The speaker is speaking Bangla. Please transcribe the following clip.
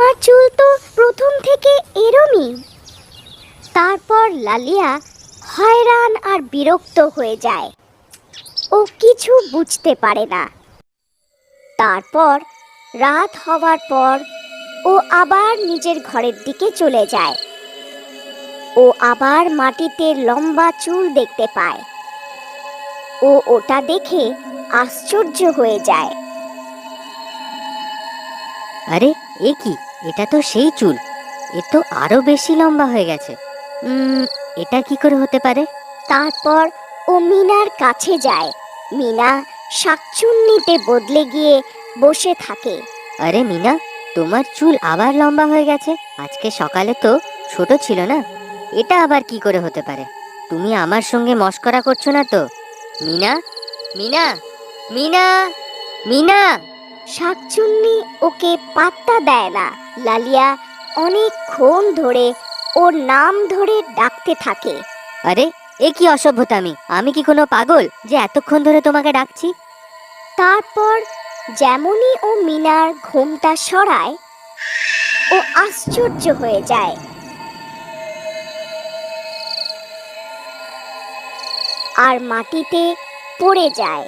তোমার চুল তো প্রথম থেকে এরমই। তারপর লালিয়া হয়রান আর বিরক্ত হয়ে যায়। ও কিছু বুঝতে পারে না। তারপর রাত হওয়ার পর ও আবার নিজের ঘরের দিকে চলে যায়। ও আবার মাটিতে লম্বা চুল দেখতে পায়। ও ওটা দেখে আশ্চর্য হয়ে যায়। আরে এ কি, এটা তো সেই চুল, এ তো আরো বেশি লম্বা হয়ে গেছে। এটা কি করে হতে পারে? তারপর ও মিনার কাছে যায়। মিনা শাকচুন্নিতে বদলে গিয়ে বসে থাকে। আরে মিনা, তোমার চুল আবার লম্বা হয়ে গেছে। আজকে সকালে তো ছোট ছিল না, এটা আবার কি করে হতে পারে? তুমি আমার সঙ্গে মস্করা করছো না তো? মিনা, মিনা, মিনা, মিনা। শাকচুন্নি ওকে পাত্তা দেয় না। লালিয়া অনেকক্ষণ ধরে ওর নাম ধরে ডাকতে থাকে। আরে এ কি অসভ্যতামি! আমি কি কোনো পাগল যে এতক্ষণ ধরে তোমাকে ডাকছি? তারপর যেমনই ও মিনার ঘোমটা সরায়, ও আশ্চর্য হয়ে যায়। আর মাটিতে পড়ে যায়।